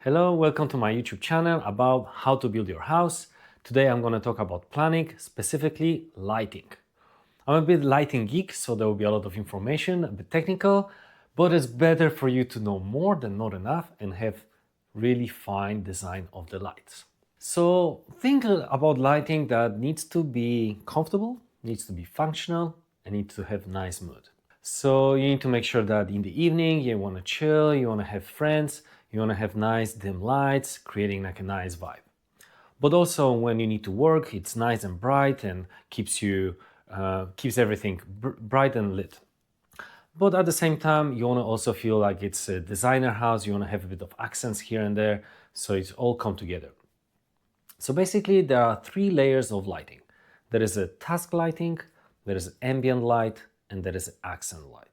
Hello, welcome to my YouTube channel about how to build your house. Today I'm going to talk about planning, specifically lighting. I'm a bit lighting geek, so there will be a lot of information, a bit technical, but it's better for you to know more than not enough and have really fine design of the lights. So think about lighting that needs to be comfortable, needs to be functional, and needs to have nice mood. So you need to make sure that in the evening you want to chill, you want to have friends, you want to have nice dim lights, creating like a nice vibe. But also when you need to work, it's nice and bright and keeps everything bright and lit. But at the same time, you want to also feel like it's a designer house. You want to have a bit of accents here and there, so it's all come together. So basically, there are three layers of lighting. There is a task lighting, there is ambient light, and there is accent light.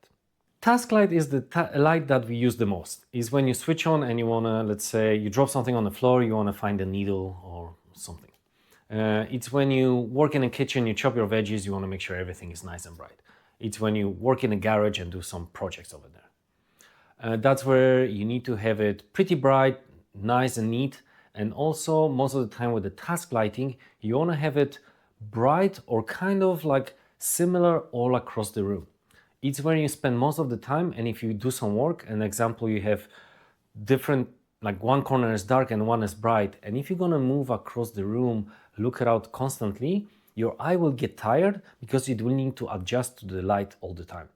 Task light is the light that we use the most. Is when you switch on and you want to, let's say, you drop something on the floor, you want to find a needle or something. It's when you work in a kitchen, you chop your veggies, you want to make sure everything is nice and bright. It's when you work in a garage and do some projects over there. That's where you need to have it pretty bright, nice and neat. And also, most of the time with the task lighting, you want to have it bright or kind of like similar all across the room. It's where you spend most of the time, and if you do some work, an example, you have different, like one corner is dark and one is bright, and if you're gonna move across the room, look around constantly, your eye will get tired because it will need to adjust to the light all the time.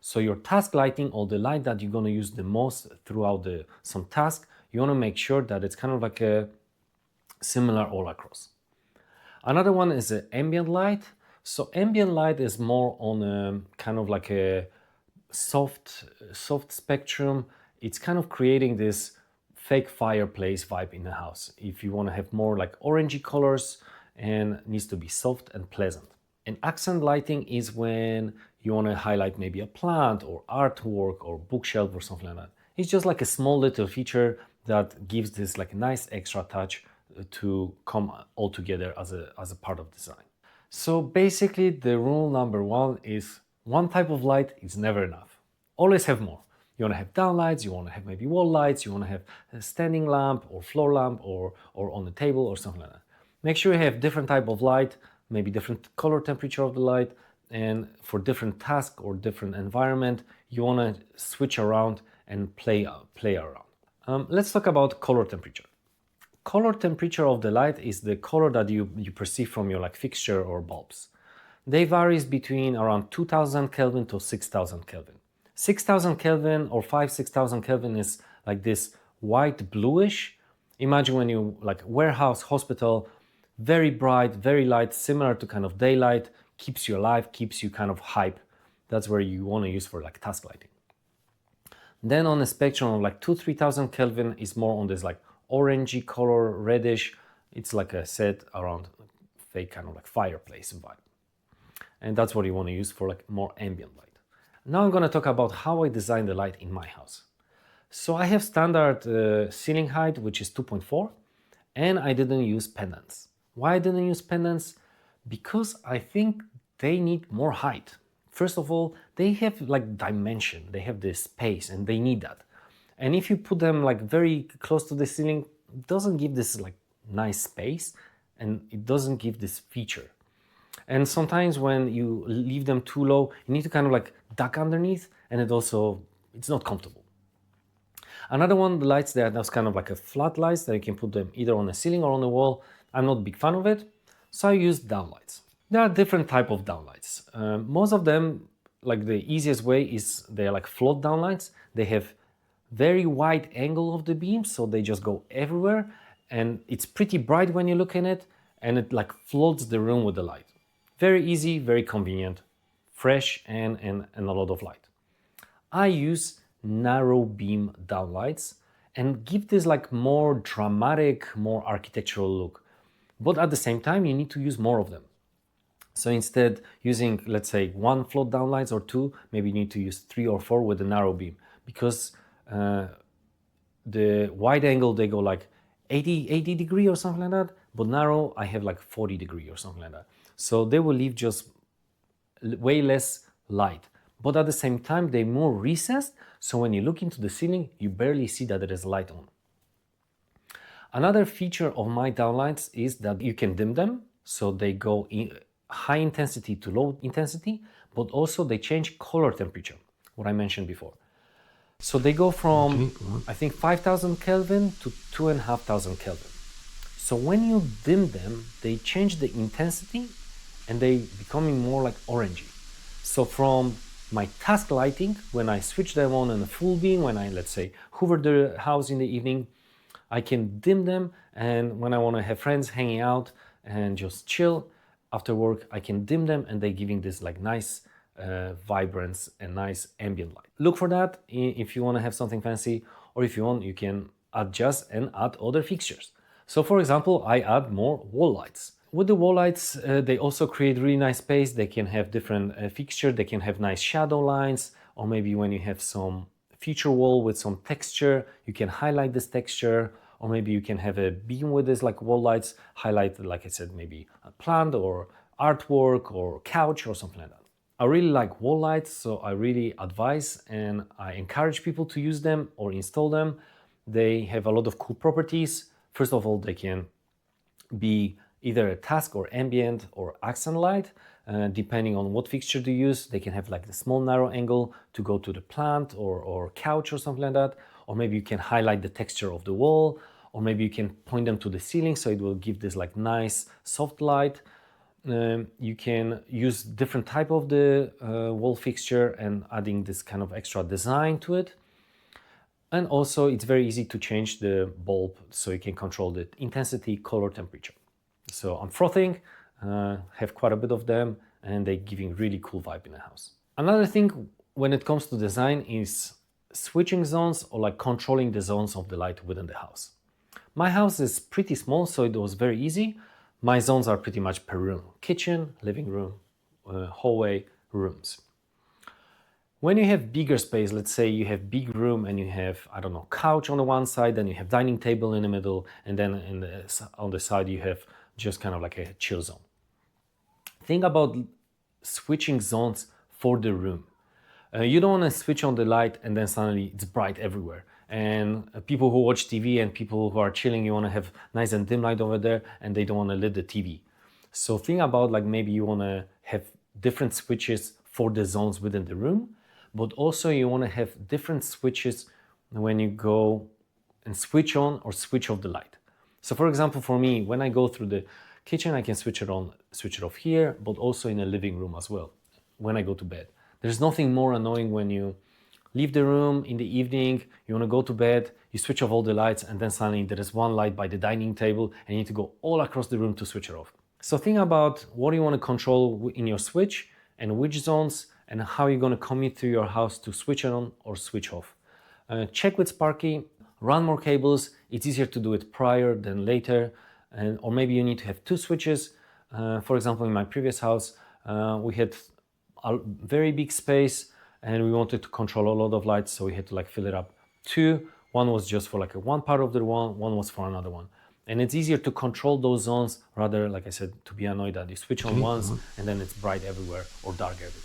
So your task lighting, or the light that you're gonna use the most throughout some task, you wanna make sure that it's kind of like a similar all across. Another one is the ambient light. So ambient light is more on a kind of like a soft spectrum. It's kind of creating this fake fireplace vibe in the house. If you want to have more like orangey colors, and needs to be soft and pleasant. And accent lighting is when you want to highlight maybe a plant or artwork or bookshelf or something like that. It's just like a small little feature that gives this like a nice extra touch to come all together as a part of design. So basically the rule number one is one type of light is never enough. Always have more. You want to have downlights, you want to have maybe wall lights, you want to have a standing lamp or floor lamp or on the table or something like that. Make sure you have different type of light, maybe different color temperature of the light, and for different task or different environment, you want to switch around and play around. Let's talk about color temperature. Color temperature of the light is the color that you perceive from your like fixture or bulbs. They varies between around 2000 Kelvin to 6000 Kelvin. 6000 Kelvin or 6,000 Kelvin is like this white bluish. Imagine when you like warehouse, hospital, very bright, very light, similar to kind of daylight, keeps you alive, keeps you kind of hype. That's where you want to use for like task lighting. Then on a spectrum of like 2,000-3,000 Kelvin is more on this like orangey color, reddish. It's like a set around fake kind of like fireplace vibe. And that's what you want to use for like more ambient light. Now I'm going to talk about how I design the light in my house. So I have standard ceiling height, which is 2.4, and I didn't use pendants. Why I didn't use pendants? Because I think they need more height. First of all, they have like dimension, they have this space, and they need that. And if you put them like very close to the ceiling, it doesn't give this like nice space, and it doesn't give this feature. And sometimes when you leave them too low, you need to kind of like duck underneath, and it's not comfortable. Another one, the lights that's kind of like a flat lights that you can put them either on the ceiling or on the wall. I'm not a big fan of it, so I use downlights. There are different type of downlights. Most of them, like the easiest way is they're like float downlights. They have very wide angle of the beam, so they just go everywhere, and it's pretty bright when you look in it, and it like floats the room with the light. Very easy, very convenient, fresh, and a lot of light. I use narrow beam downlights and give this like more dramatic, more architectural look. But at the same time, you need to use more of them. So instead using, let's say, one float downlights or two, maybe you need to use 3 or 4 with a narrow beam, because the wide angle, they go like 80 degree or something like that, but narrow, I have like 40 degree or something like that. So they will leave just way less light, but at the same time, they're more recessed. So when you look into the ceiling, you barely see that there is light on. Another feature of my downlights is that you can dim them, so they go in high intensity to low intensity, but also they change color temperature, what I mentioned before. So they go from, I think, 5000 Kelvin to 2500 Kelvin. So when you dim them, they change the intensity and they becoming more like orangey. So from my task lighting, when I switch them on in a full beam, when I, let's say, hoover the house in the evening, I can dim them, and when I want to have friends hanging out and just chill after work, I can dim them and they're giving this like nice vibrance and nice ambient light. Look for that if you want to have something fancy, or if you want, you can adjust and add other fixtures. So for example, I add more wall lights. With the wall lights, they also create really nice space. They can have different fixtures, they can have nice shadow lines, or maybe when you have some feature wall with some texture, you can highlight this texture, or maybe you can have a beam with this like wall lights, highlight, like I said, maybe a plant or artwork or couch or something like that. I really like wall lights, so I really advise and I encourage people to use them or install them. They have a lot of cool properties. First of all, they can be either a task or ambient or accent light, depending on what fixture to use. They can have like the small narrow angle to go to the plant or couch or something like that. Or maybe you can highlight the texture of the wall, or maybe you can point them to the ceiling so it will give this like nice soft light. You can use different type of the wall fixture and adding this kind of extra design to it. And also it's very easy to change the bulb so you can control the intensity, color, temperature. So I'm frothing, have quite a bit of them, and they're giving really cool vibe in the house. Another thing when it comes to design is switching zones or like controlling the zones of the light within the house. My house is pretty small, so it was very easy. My zones are pretty much per room: kitchen, living room, hallway, rooms. When you have bigger space, let's say you have big room and you have, I don't know, couch on the one side, then you have dining table in the middle, and then on the side you have just kind of like a chill zone. Think about switching zones for the room. You don't want to switch on the light and then suddenly it's bright everywhere. And people who watch TV and people who are chilling, you want to have nice and dim light over there, and they don't want to lit the TV. So think about like maybe you want to have different switches for the zones within the room, but also you want to have different switches when you go and switch on or switch off the light. So for example, for me, when I go through the kitchen, I can switch it on, switch it off here, but also in the living room as well, when I go to bed. There's nothing more annoying when you leave the room in the evening, you want to go to bed, you switch off all the lights, and then suddenly there is one light by the dining table and you need to go all across the room to switch it off. So think about what you want to control in your switch and which zones, and how you're going to commute through your house to switch it on or switch off. Check with Sparky, run more cables. It's easier to do it prior than later, or maybe you need to have two switches. For example, in my previous house, we had a very big space and we wanted to control a lot of lights, so we had to like fill it up. One was just for like one part of the one was for another one. And it's easier to control those zones rather, like I said, to be annoyed that you switch on once and then it's bright everywhere or dark everywhere.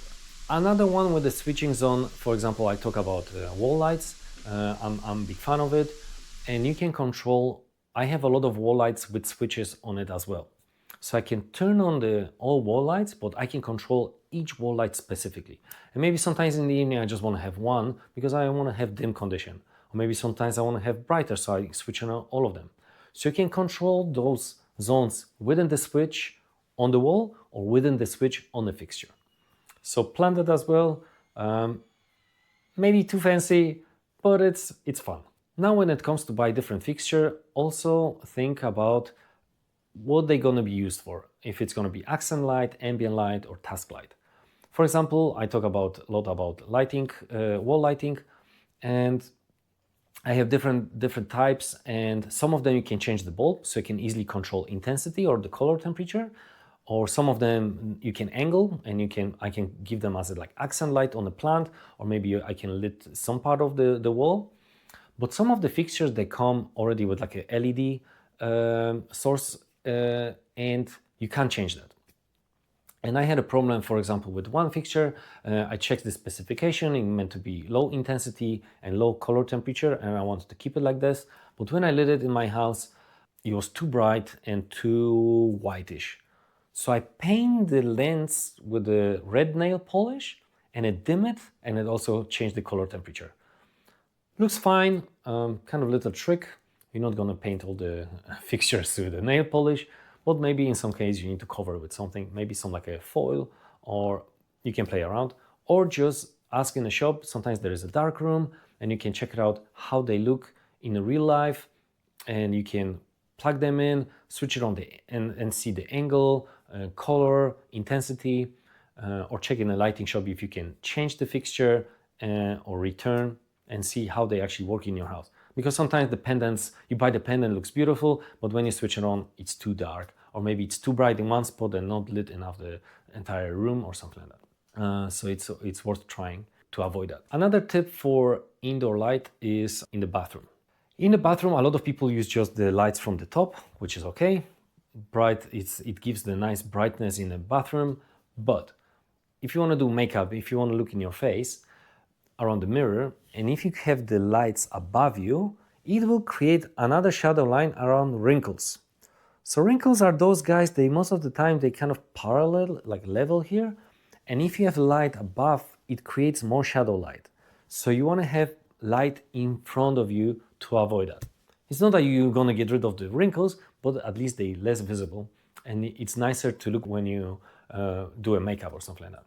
Another one with the switching zone, for example, I talk about wall lights. I'm a big fan of it. And you can control, I have a lot of wall lights with switches on it as well. So I can turn on all wall lights, but I can control each wall light specifically. And maybe sometimes in the evening I just want to have one because I want to have dim condition. Or maybe sometimes I want to have brighter, so I switch on all of them. So you can control those zones within the switch on the wall or within the switch on the fixture. So plan that as well. Maybe too fancy, but it's fun. Now when it comes to buy different fixture, also think about what they're going to be used for. If it's going to be accent light, ambient light, or task light. For example, I talk a lot about lighting, wall lighting, and I have different types, and some of them you can change the bulb, so you can easily control intensity or the color temperature, or some of them you can angle, and I can give them as a like accent light on the plant, or maybe I can lit some part of the wall. But some of the fixtures, they come already with like a LED source, and you can't change that. And I had a problem, for example, with one fixture. I checked the specification, it meant to be low intensity and low color temperature, and I wanted to keep it like this. But when I lit it in my house, it was too bright and too whitish. So I paint the lens with the red nail polish and it dim it, and it also changed the color temperature. Looks fine, kind of little trick. You're not gonna paint all the fixtures with the nail polish, but maybe in some case you need to cover it with something, maybe some like a foil, or you can play around, or just ask in the shop. Sometimes there is a dark room and you can check it out how they look in real life, and you can plug them in, switch it on and see the angle, color, intensity, or check in a lighting shop if you can change the fixture or return and see how they actually work in your house. Because sometimes the pendants, you buy the pendant, looks beautiful, but when you switch it on, it's too dark, or maybe it's too bright in one spot and not lit enough the entire room or something like that. So it's worth trying to avoid that. Another tip for indoor light is in the bathroom. In the bathroom, a lot of people use just the lights from the top, which is okay. It gives the nice brightness in the bathroom. But if you want to do makeup, if you want to look in your face around the mirror, and if you have the lights above you, it will create another shadow line around wrinkles. So wrinkles are those guys, they most of the time they kind of parallel, like level here. And if you have light above, it creates more shadow light. So you want to have light in front of you to avoid that. It's not that you're going to get rid of the wrinkles, but at least they're less visible. And it's nicer to look when you do a makeup or something like that.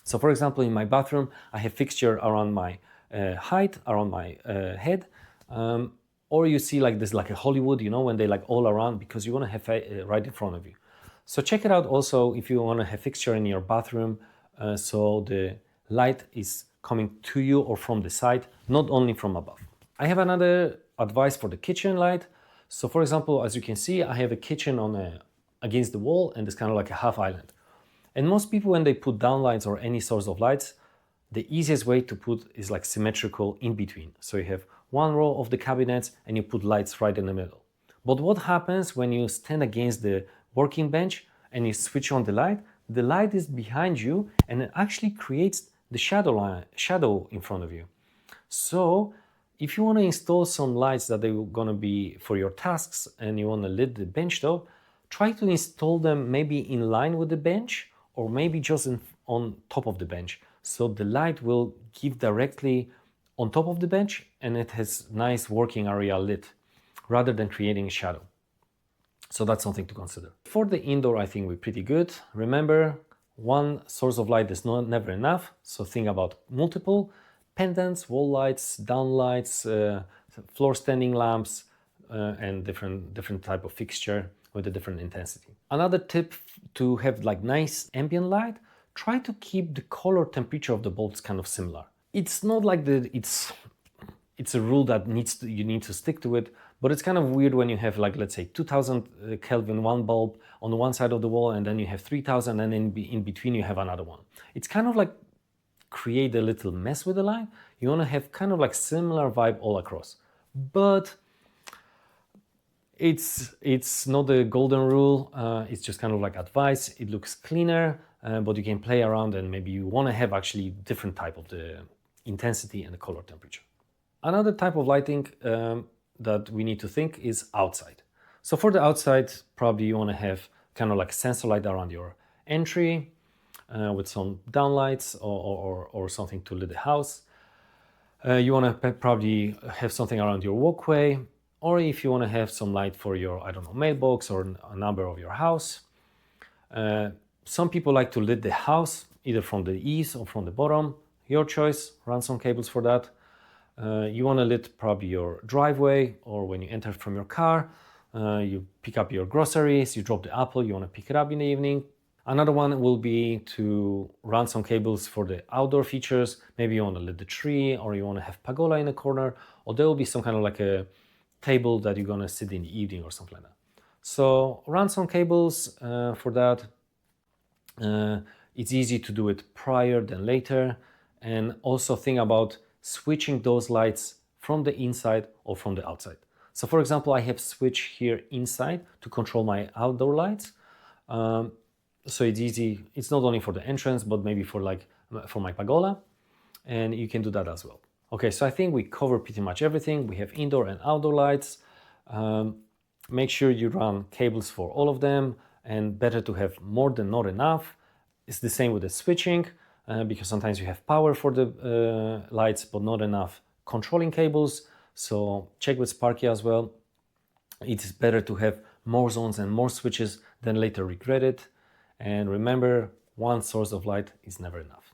So for example, in my bathroom, I have fixture around my height, around my head. Or you see like this, like a Hollywood, you know, when they like all around, because you want to have right in front of you. So check it out also if you want to have fixture in your bathroom, so the light is coming to you or from the side, not only from above. I have another advice for the kitchen light. So for example, as you can see, I have a kitchen on against the wall, and it's kind of like a half island. And most people, when they put downlights or any source of lights, the easiest way to put is like symmetrical in between. So you have one row of the cabinets and you put lights right in the middle. But what happens when you stand against the working bench and you switch on the light is behind you and it actually creates the shadow in front of you. So if you want to install some lights that they're going to be for your tasks and you want to lit the bench top, try to install them maybe in line with the bench or maybe just on top of the bench. So the light will give directly on top of the bench and it has nice working area lit rather than creating a shadow. So that's something to consider. For the indoor, I think we're pretty good. Remember, one source of light is never enough. So think about multiple pendants, wall lights, downlights, floor standing lamps, and different type of fixture with a different intensity. Another tip to have like nice ambient light, try to keep the color temperature of the bulbs kind of similar. It's not like it's a rule that you need to stick to it, but it's kind of weird when you have like, let's say 2000 Kelvin one bulb on one side of the wall and then you have 3000 and in between you have another one. It's kind of like create a little mess with the light. You want to have kind of like similar vibe all across, but it's not the golden rule. It's just kind of like advice. It looks cleaner, but you can play around and maybe you want to have actually different type of the intensity and the color temperature. Another type of lighting that we need to think is outside. So for the outside, probably you want to have kind of like sensor light around your entry with some downlights or something to lit the house. You want to probably have something around your walkway, or if you want to have some light for your, I don't know, mailbox or a number of your house. Some people like to lit the house either from the eaves or from the bottom. Your choice, run some cables for that. You want to lit probably your driveway or when you enter from your car. You pick up your groceries, you drop the apple, you want to pick it up in the evening. Another one will be to run some cables for the outdoor features. Maybe you want to lit the tree, or you want to have pergola in the corner, or there will be some kind of like a table that you're going to sit in the evening or something like that. So run some cables for that. It's easy to do it prior than later. And also think about switching those lights from the inside or from the outside. So for example, I have switch here inside to control my outdoor lights. So it's easy. It's not only for the entrance, but maybe for my pergola. And you can do that as well. Okay, so I think we covered pretty much everything. We have indoor and outdoor lights. Make sure you run cables for all of them, and better to have more than not enough. It's the same with the switching, because sometimes you have power for the lights but not enough controlling cables. So check with Sparky as well. It is better to have more zones and more switches than later regret it. And remember, one source of light is never enough.